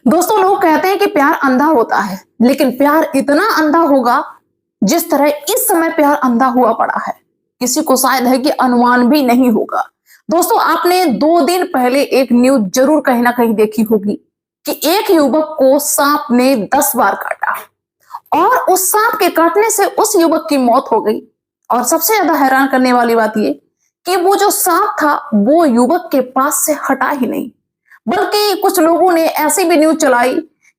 दोस्तों, लोग कहते हैं कि प्यार अंधा होता है, लेकिन प्यार इतना अंधा होगा जिस तरह इस समय प्यार अंधा हुआ पड़ा है, किसी को शायद है कि अनुमान भी नहीं होगा। दोस्तों, आपने 2 दिन पहले एक न्यूज जरूर कहीं ना कहीं देखी होगी कि एक युवक को सांप ने 10 बार काटा और उस सांप के काटने से उस युवक की मौत हो गई। और सबसे ज्यादा हैरान करने वाली बात यह कि वो जो सांप था वो युवक के पास से हटा ही नहीं, बल्कि कुछ लोगों ने ऐसी भी न्यूज चलाई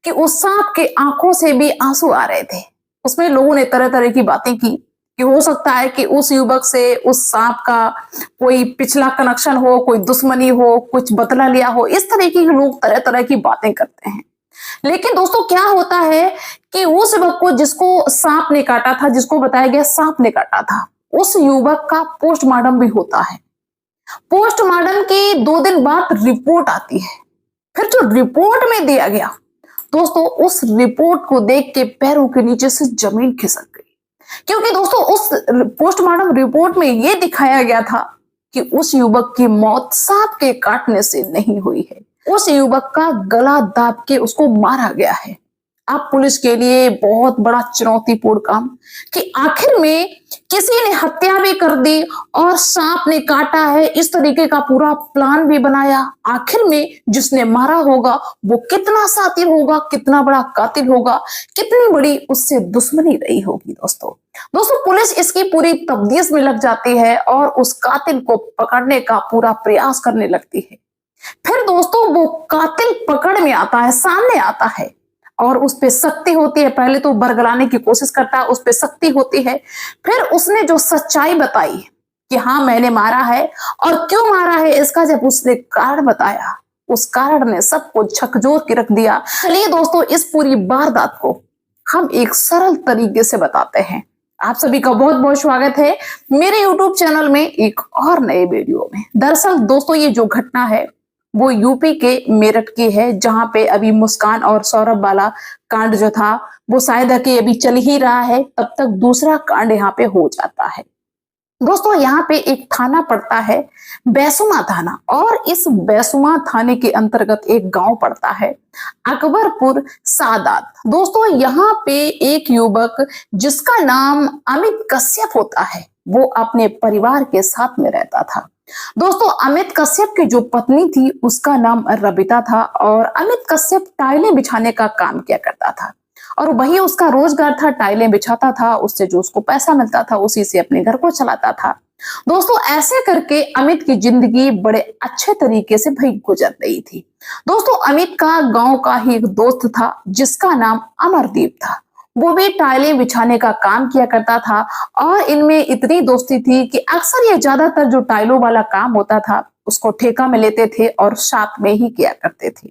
कि उस सांप के आंखों से भी आंसू आ रहे थे। उसमें लोगों ने तरह तरह की बातें की कि हो सकता है कि उस युवक से उस सांप का कोई पिछला कनेक्शन हो, कोई दुश्मनी हो, कुछ बदला लिया हो। इस तरह की लोग तरह तरह की बातें करते हैं। लेकिन दोस्तों, क्या होता है कि उस युवक को जिसको सांप ने काटा था, जिसको बताया गया सांप ने काटा था, उस युवक का पोस्टमार्टम भी होता है। पोस्टमार्टम के 2 दिन बाद रिपोर्ट आती है। फिर जो रिपोर्ट में दिया गया, दोस्तों उस रिपोर्ट को देख के पैरों के नीचे से जमीन खिसक गई। क्योंकि दोस्तों उस पोस्टमार्टम रिपोर्ट में यह दिखाया गया था कि उस युवक की मौत सांप के काटने से नहीं हुई है। उस युवक का गला दाब के उसको मारा गया है। अब पुलिस के लिए बहुत बड़ा चुनौतीपूर्ण काम कि आखिर में किसी ने हत्या भी कर दी और सांप ने काटा है, इस तरीके का पूरा प्लान भी बनाया। आखिर में जिसने मारा होगा वो कितना शातिर होगा, कितना बड़ा कातिल होगा, कितनी बड़ी उससे दुश्मनी रही होगी। दोस्तों पुलिस इसकी पूरी तफ्तीश में लग जाती है और उस कातिल को पकड़ने का पूरा प्रयास करने लगती है। फिर दोस्तों वो कातिल पकड़ में आता है, सामने आता है और उस पे सख्ती होती है। पहले तो बरगलाने की कोशिश करता है, उस पे सख्ती होती है। फिर उसने जो सच्चाई बताई कि हाँ मैंने मारा है और क्यों मारा है, इसका जब उसने कारण बताया, उस कारण ने सबको झकझोर के रख दिया। चलिए दोस्तों, इस पूरी वारदात को हम एक सरल तरीके से बताते हैं। आप सभी का बहुत बहुत स्वागत है मेरे YouTube चैनल में एक और नए वीडियो में। दरअसल दोस्तों, ये जो घटना है वो यूपी के मेरठ की है, जहां पे अभी मुस्कान और सौरभ वाला कांड जो था वो शायद है कि अभी चल ही रहा है, तब तक दूसरा कांड यहाँ पे हो जाता है। दोस्तों यहाँ पे एक थाना पड़ता है बैसुमा थाना, और इस बैसुमा थाने के अंतर्गत एक गांव पड़ता है अकबरपुर सादात। दोस्तों यहाँ पे एक युवक जिसका नाम अमित कश्यप होता है, वो अपने परिवार के साथ में रहता था। दोस्तों अमित कश्यप की जो पत्नी थी उसका नाम रबिता था, और अमित कश्यप टाइलें बिछाने का काम किया करता था और वही उसका रोजगार था। टाइलें बिछाता था, उससे जो उसको पैसा मिलता था उसी से अपने घर को चलाता था। दोस्तों ऐसे करके अमित की जिंदगी बड़े अच्छे तरीके से भाई गुजर रही थी। दोस्तों अमित का गांव का ही एक दोस्त था जिसका नाम अमरदीप था। वो भी टाइलें बिछाने का काम किया करता था और इनमें इतनी दोस्ती थी कि अक्सर ये ज्यादातर जो टाइलों वाला काम होता था उसको ठेका में लेते थे और साथ में ही किया करते थे।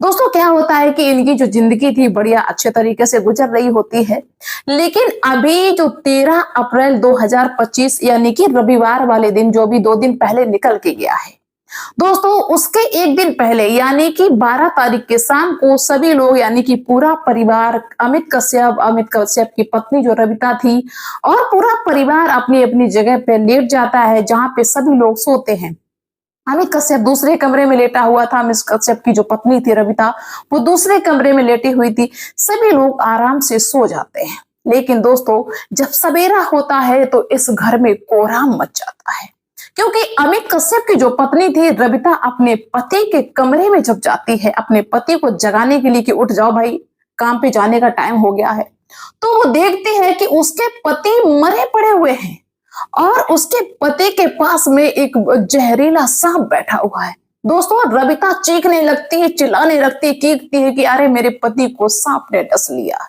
दोस्तों क्या होता है कि इनकी जो जिंदगी थी बढ़िया अच्छे तरीके से गुजर रही होती है। लेकिन अभी जो 13 अप्रैल 2025 यानी कि रविवार वाले दिन, जो भी 2 दिन पहले निकल के गया है, दोस्तों उसके एक दिन पहले यानी कि 12 तारीख के शाम को सभी लोग यानी कि पूरा परिवार, अमित कश्यप की पत्नी जो रविता थी और पूरा परिवार अपनी अपनी जगह पे लेट जाता है जहां पे सभी लोग सोते हैं। अमित कश्यप दूसरे कमरे में लेटा हुआ था, अमित कश्यप की जो पत्नी थी रविता वो दूसरे कमरे में लेटी हुई थी। सभी लोग आराम से सो जाते हैं। लेकिन दोस्तों जब सवेरा होता है तो इस घर में कोहराम मच जाता है, क्योंकि अमित कश्यप की जो पत्नी थी रविता अपने पति के कमरे में जब जाती है अपने पति को जगाने के लिए कि उठ जाओ भाई, काम पे जाने का टाइम हो गया है, तो वो देखती है कि उसके पति मरे पड़े हुए हैं और उसके पति के पास में एक जहरीला सांप बैठा हुआ है। दोस्तों रविता चीखने लगती है, चिल्लाने लगती है, चीखती है कि अरे मेरे पति को सांप ने डस लिया।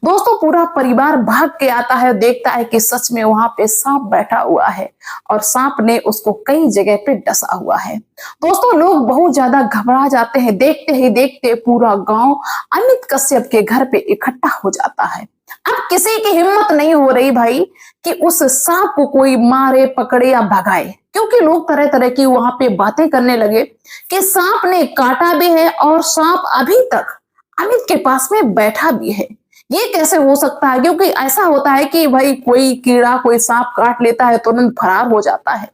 दोस्तों पूरा परिवार भाग के आता है, देखता है कि सच में वहां पे सांप बैठा हुआ है और सांप ने उसको कई जगह पे डसा हुआ है। दोस्तों लोग बहुत ज्यादा घबरा जाते हैं। देखते ही देखते पूरा गांव अमित कश्यप के घर पे इकट्ठा हो जाता है। अब किसी की हिम्मत नहीं हो रही भाई कि उस सांप को कोई मारे, पकड़े या भगाए, क्योंकि लोग तरह तरह की वहां पे बातें करने लगे कि सांप ने काटा भी है और सांप अभी तक अमित के पास में बैठा भी है। ये कैसे हो सकता है, क्योंकि ऐसा होता है कि भाई कोई कीड़ा, कोई सांप काट लेता है तुरंत फरार हो जाता है,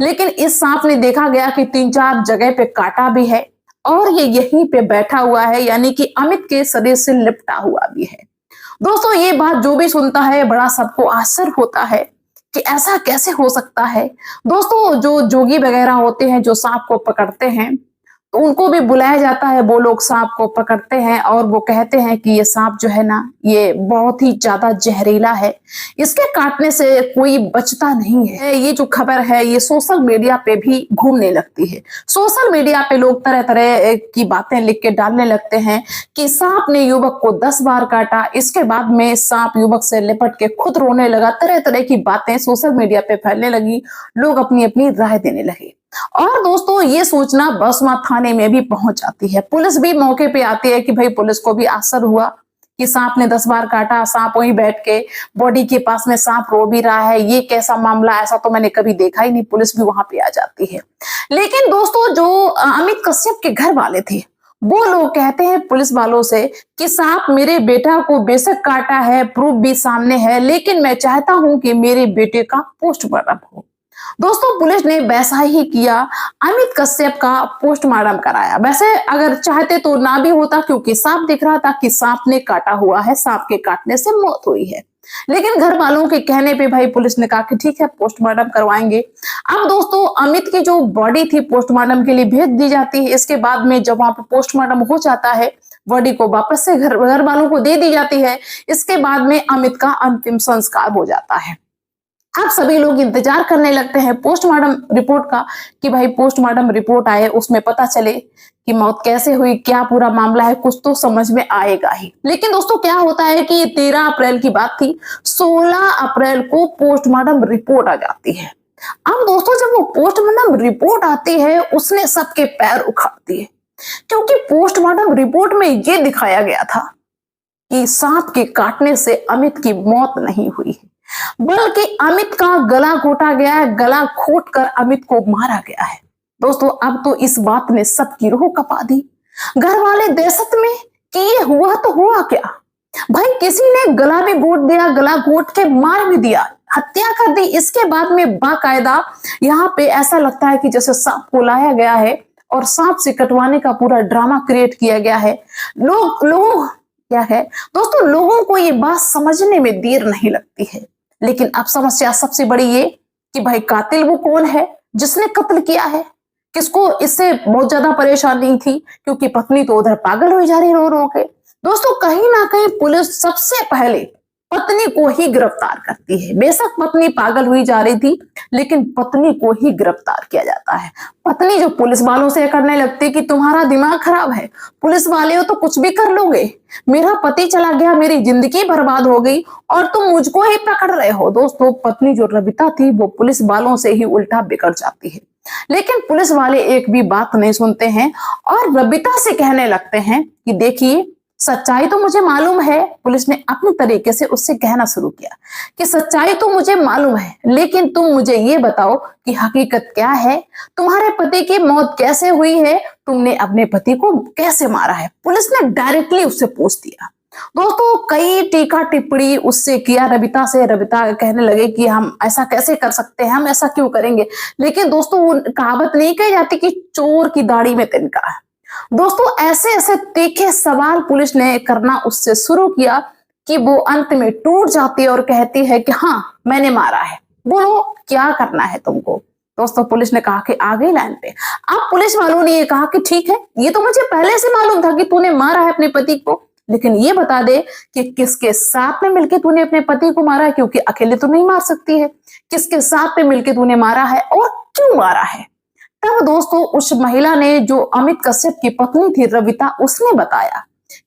लेकिन इस सांप ने देखा गया कि 3-4 जगह पे काटा भी है और ये यहीं पे बैठा हुआ है, यानी कि अमित के शरीर से लिपटा हुआ भी है। दोस्तों ये बात जो भी सुनता है बड़ा सबको आश्चर्य होता है कि ऐसा कैसे हो सकता है। दोस्तों जो जोगी वगैरह होते हैं जो सांप को पकड़ते हैं, तो उनको भी बुलाया जाता है, वो लोग सांप को पकड़ते हैं और वो कहते हैं कि ये सांप जो है ना ये बहुत ही ज्यादा जहरीला है, इसके काटने से कोई बचता नहीं है। ये जो खबर है ये सोशल मीडिया पे भी घूमने लगती है। सोशल मीडिया पे लोग तरह तरह की बातें लिख के डालने लगते हैं कि सांप ने युवक को 10 बार काटा, इसके बाद में सांप युवक से लिपट के खुद रोने लगा। तरह तरह की बातें सोशल मीडिया पे फैलने लगी, लोग अपनी अपनी राय देने लगे। और दोस्तों ये सूचना बसमा थाने में भी पहुंच जाती है, पुलिस भी मौके पे आती है कि भाई पुलिस को भी आश्चर्य हुआ कि सांप ने 10 बार काटा, सांप वहीं बैठ के बॉडी के पास में सांप रो भी रहा है, ये कैसा मामला, ऐसा तो मैंने कभी देखा ही नहीं। पुलिस भी वहां पे आ जाती है। लेकिन दोस्तों जो अमित कश्यप के घर वाले थे वो लोग कहते हैं पुलिस वालों से कि सांप मेरे बेटा को बेशक काटा है, प्रूफ भी सामने है, लेकिन मैं चाहता हूं कि मेरे बेटे का पोस्टमार्टम हो। दोस्तों पुलिस ने वैसा ही किया, अमित कश्यप का पोस्टमार्टम कराया। वैसे अगर चाहते तो ना भी होता, क्योंकि सांप दिख रहा था कि सांप ने काटा हुआ है, सांप के काटने से मौत हुई है। लेकिन घर वालों के कहने पे भाई पुलिस ने कहा कि ठीक है पोस्टमार्टम करवाएंगे। अब दोस्तों अमित की जो बॉडी थी पोस्टमार्टम के लिए भेज दी जाती है। इसके बाद में जब वहां पे पोस्टमार्टम हो जाता है, बॉडी को वापस से घर वालों को दे दी जाती है। इसके बाद में अमित का अंतिम संस्कार हो जाता है। अब सभी लोग इंतजार करने लगते हैं पोस्टमार्टम रिपोर्ट का कि भाई पोस्टमार्टम रिपोर्ट आए, उसमें पता चले कि मौत कैसे हुई, क्या पूरा मामला है, कुछ तो समझ में आएगा ही। लेकिन दोस्तों क्या होता है कि ये 13 अप्रैल की बात थी, 16 अप्रैल को पोस्टमार्टम रिपोर्ट आ जाती है। अब दोस्तों जब वो पोस्टमार्टम रिपोर्ट आती है उसने सबके पैर उखाड़ दिए, क्योंकि पोस्टमार्टम रिपोर्ट में ये दिखाया गया था कि सांप के काटने से अमित की मौत नहीं हुई है, बल्कि अमित का गला घोटा गया है, गला घोट कर अमित को मारा गया है। दोस्तों अब तो इस बात ने सबकी रूह कपा दी। घर वाले दहशत में कि ये हुआ तो हुआ क्या। भाई किसी ने गला भी घोट दिया, गला घोट के मार भी दिया, हत्या कर दी। इसके बाद में बाकायदा यहाँ पे ऐसा लगता है कि जैसे सांप को लाया गया है और सांप से कटवाने का पूरा ड्रामा क्रिएट किया गया है। लोग क्या है दोस्तों, लोगों को ये बात समझने में देर नहीं लगती है। लेकिन अब समस्या सबसे बड़ी ये कि भाई कातिल वो कौन है, जिसने कत्ल किया है। किसको इससे बहुत ज्यादा परेशानी थी, क्योंकि पत्नी तो उधर पागल हो जा रही रो रो के। दोस्तों कहीं ना कहीं पुलिस सबसे पहले पत्नी को ही गिरफ्तार करती है। बेशक पत्नी पागल हुई जा रही थी, लेकिन पत्नी को ही गिरफ्तार किया जाता है। पत्नी जो पुलिस वालों से करने लगती कि तुम्हारा दिमाग खराब है, पुलिस वाले हो तो कुछ भी कर लोगे, मेरा पति चला गया, मेरी जिंदगी बर्बाद हो गई और तुम मुझको ही पकड़ रहे हो। दोस्तों पत्नी जो रबिता थी वो पुलिस वालों से ही उल्टा बिगड़ जाती है। लेकिन पुलिस वाले एक भी बात नहीं सुनते हैं और रबिता से कहने लगते हैं कि देखिए सच्चाई तो मुझे मालूम है। पुलिस ने अपने तरीके से उससे कहना शुरू किया कि सच्चाई तो मुझे मालूम है, लेकिन तुम मुझे ये बताओ कि हकीकत क्या है, तुम्हारे पति की मौत कैसे हुई है, तुमने अपने पति को कैसे मारा है। पुलिस ने डायरेक्टली उससे पूछ दिया। दोस्तों कई टीका टिप्पणी उससे किया रबिता से। रबिता कहने लगे कि हम ऐसा कैसे कर सकते हैं, हम ऐसा क्यों करेंगे। लेकिन दोस्तों वो कहावत नहीं कही जाती कि चोर की दाढ़ी में तिनका है। दोस्तों ऐसे ऐसे तीखे सवाल पुलिस ने करना उससे शुरू किया कि वो अंत में टूट जाती है और कहती है कि हाँ मैंने मारा है, बोलो क्या करना है तुमको। दोस्तों पुलिस ने कहा कि आ गई लाइन पे। अब पुलिस वालों ने ये कहा कि ठीक है, ये तो मुझे पहले से मालूम था कि तूने मारा है अपने पति को, लेकिन ये बता दे कि किसके साथ में मिलकर तूने अपने पति को मारा है, क्योंकि अकेले तो नहीं मार सकती है। किसके साथ में मिलकर तूने मारा है और क्यों मारा है। तब दोस्तों उस महिला ने, जो अमित कश्यप की पत्नी थी रविता, उसने बताया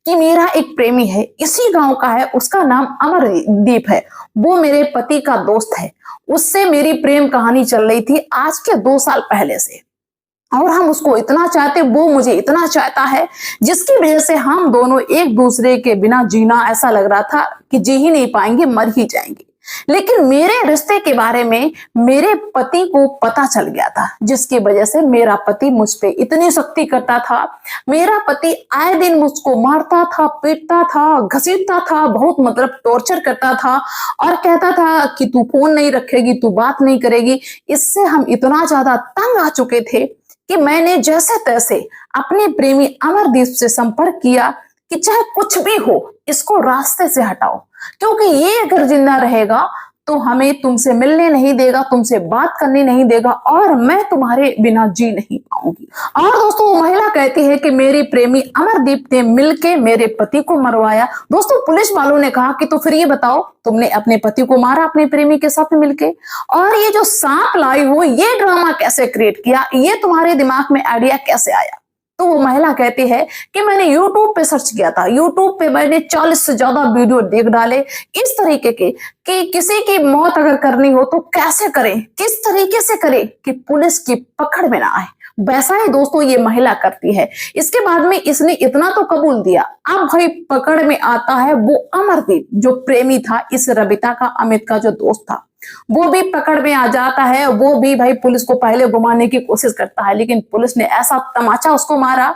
कि मेरा एक प्रेमी है, इसी गांव का है, उसका नाम अमरदीप है, वो मेरे पति का दोस्त है, उससे मेरी प्रेम कहानी चल रही थी आज के 2 साल पहले से, और हम उसको इतना चाहते, वो मुझे इतना चाहता है, जिसकी वजह से हम दोनों एक दूसरे के बिना जीना ऐसा लग रहा था कि जी ही नहीं पाएंगे, मर ही जाएंगे। लेकिन मेरे रिश्ते के बारे में मेरे पति को पता चल गया था, जिसकी वजह से मेरा पति मुझ पे इतनी सख्ती करता था। मेरा पति आए दिन मुझको मारता था, पीटता था, घसीटता था, बहुत मतलब टॉर्चर करता था और कहता था कि तू फोन नहीं रखेगी, तू बात नहीं करेगी। इससे हम इतना ज्यादा तंग आ चुके थे कि मैंने जैसे तैसे अपने प्रेमी अमरदीप से संपर्क किया कि चाहे कुछ भी हो इसको रास्ते से हटाओ, क्योंकि ये अगर जिंदा रहेगा तो हमें तुमसे मिलने नहीं देगा, तुमसे बात करने नहीं देगा और मैं तुम्हारे बिना जी नहीं पाऊंगी। और दोस्तों वो महिला कहती है कि मेरी प्रेमी अमरदीप ने मिलके मेरे पति को मरवाया। दोस्तों पुलिस वालों ने कहा कि तो फिर ये बताओ तुमने अपने पति को मारा अपने प्रेमी के साथ मिलके, और ये जो सांप लाई हो ये ड्रामा कैसे क्रिएट किया, ये तुम्हारे दिमाग में आइडिया कैसे आया? तो वो महिला कहती है कि मैंने YouTube पे सर्च किया था, YouTube पे मैंने 40 से ज्यादा वीडियो देख डाले इस तरीके के कि किसी की मौत अगर करनी हो तो कैसे करें, किस तरीके से करें कि पुलिस की पकड़ में ना आए। वैसा ही दोस्तों ये महिला करती है। इसके बाद में इसने इतना तो कबूल दिया, अब भाई पकड़ में आता है वो अमरदीप जो प्रेमी था इस रबिता का, अमित का जो दोस्त था, वो भी पकड़ में आ जाता है। वो भी भाई पुलिस को पहले घुमाने की कोशिश करता है, लेकिन पुलिस ने ऐसा तमाचा उसको मारा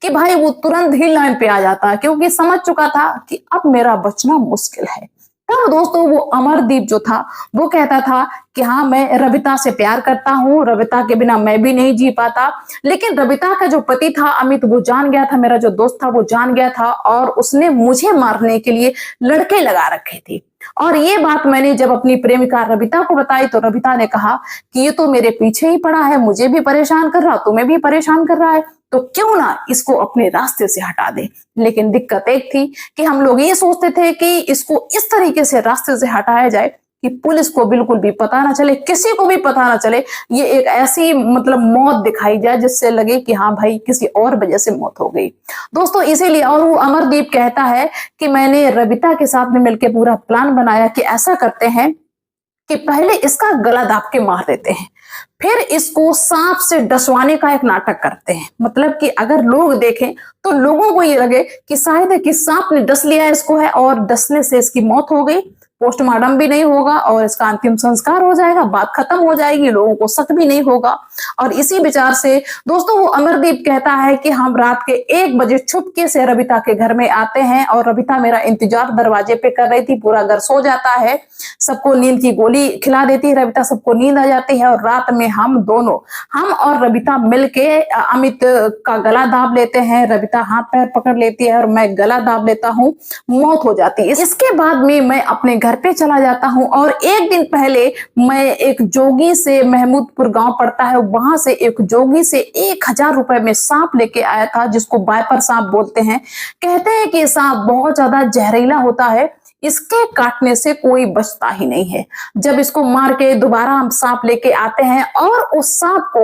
कि भाई वो तुरंत ही लाइन पे आ जाता है, क्योंकि समझ चुका था कि अब मेरा बचना मुश्किल है। तब दोस्तों वो अमरदीप जो था वो कहता था कि हाँ मैं रबिता से प्यार करता हूँ, रबिता के बिना मैं भी नहीं जी पाता। लेकिन रबिता का जो पति था अमित वो जान गया था, मेरा जो दोस्त था वो जान गया था और उसने मुझे मारने के लिए लड़के लगा रखे थे। और ये बात मैंने जब अपनी प्रेमिका रबिता को बताई तो रबिता ने कहा कि ये तो मेरे पीछे ही पड़ा है, मुझे भी परेशान कर रहा, तुम्हें भी परेशान कर रहा है, तो क्यों ना इसको अपने रास्ते से हटा दे। लेकिन दिक्कत एक थी कि हम लोग ये सोचते थे कि इसको इस तरीके से रास्ते से हटाया जाए कि पुलिस को बिल्कुल भी पता ना चले, किसी को भी पता ना चले, ये एक ऐसी मतलब मौत दिखाई जाए जिससे लगे कि हाँ भाई किसी और वजह से मौत हो गई। दोस्तों इसीलिए और वो अमरदीप कहता है कि मैंने रबिता के साथ में मिलकर पूरा प्लान बनाया कि ऐसा करते हैं कि पहले इसका गला दाब के मार देते हैं, फिर इसको सांप से डसवाने का एक नाटक करते हैं। मतलब कि अगर लोग देखें तो लोगों को ये लगे कि शायद कि सांप ने डस लिया इसको है और डसने से इसकी मौत हो गई, पोस्टमार्टम भी नहीं होगा और इसका अंतिम संस्कार हो जाएगा, बात खत्म हो जाएगी, लोगों को शक भी नहीं होगा। और इसी विचार से दोस्तों वो अमरदीप कहता है कि हम रात के 1 बजे चुपके से रबिता के घर में आते हैं और रबिता मेरा इंतजार दरवाजे पे कर रही थी। पूरा घर सो जाता है, सबको नींद की गोली खिला देती है रबिता, सबको नींद आ जाती है और रात में हम और रबिता मिलके अमित का गला दाब लेते हैं। रबिता हाथ पैर पकड़ लेती है और मैं गला दाब लेता हूँ, मौत हो जाती है। इसके बाद में मैं अपने घर पे चला जाता हूँ और एक दिन पहले मैं एक जोगी से, महमूदपुर गांव पड़ता है, वहां से एक जोगी से 1000 रुपए में सांप लेके आया था जिसको वाइपर सांप बोलते हैं। कहते हैं कि सांप बहुत ज्यादा जहरीला होता है, इसके काटने से कोई बचता ही नहीं है। जब इसको मार के दोबारा हम सांप लेके आते हैं और उस सांप को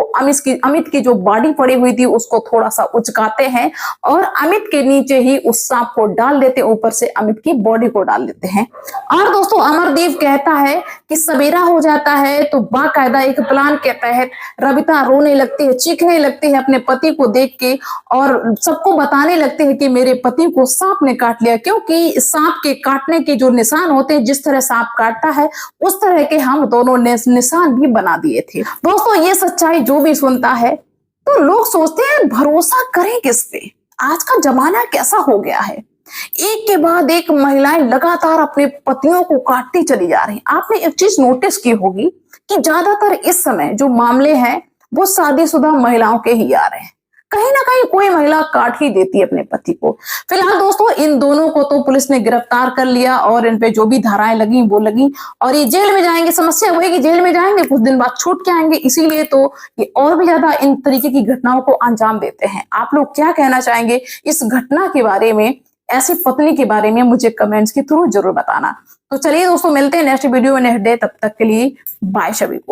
अमित की जो बॉडी पड़ी हुई थी उसको थोड़ा सा उचकाते हैं और अमित के नीचे ही उस सांप को डाल देते, ऊपर से अमित की बॉडी को डाल देते हैं। और दोस्तों अमरदीप कहता है कि सवेरा हो जाता है तो बाकायदा एक प्लान के तहत रबिता रोने लगती है, चीखने लगती है अपने पति को देख के और सबको बताने लगते हैं कि मेरे पति को सांप ने काट लिया, क्योंकि सांप के काटने के जो निशान होते हैं, जिस तरह सांप काटता है उस तरह के हम दोनों ने निशान भी बना दिए थे। दोस्तों ये सच्चाई जो भी सुनता है तो लोग सोचते हैं भरोसा करें किस पे, आज का जमाना कैसा हो गया है, एक के बाद एक महिलाएं लगातार अपने पतियों को काटती चली जा रही। आपने एक चीज नोटिस की होगी कि ज्यादातर इस समय जो मामले हैं वो शादीशुदा महिलाओं के ही आ रहे हैं, कहीं ना कहीं कोई महिला काट ही देती है अपने पति को। फिलहाल दोस्तों इन दोनों को तो पुलिस ने गिरफ्तार कर लिया और इन पे जो भी धाराएं लगी वो लगी और ये जेल में जाएंगे। समस्या हुई कि जेल में जाएंगे, कुछ दिन बाद छूट के आएंगे, इसीलिए तो ये और भी ज्यादा इन तरीके की घटनाओं को अंजाम देते हैं। आप लोग क्या कहना चाहेंगे इस घटना के बारे में, ऐसी पत्नी के बारे में? मुझे कमेंट्स के थ्रू जरूर बताना। तो चलिए दोस्तों मिलते हैं नेक्स्ट वीडियो में नेक्स्ट डे, तब तक के लिए बाय सभी को।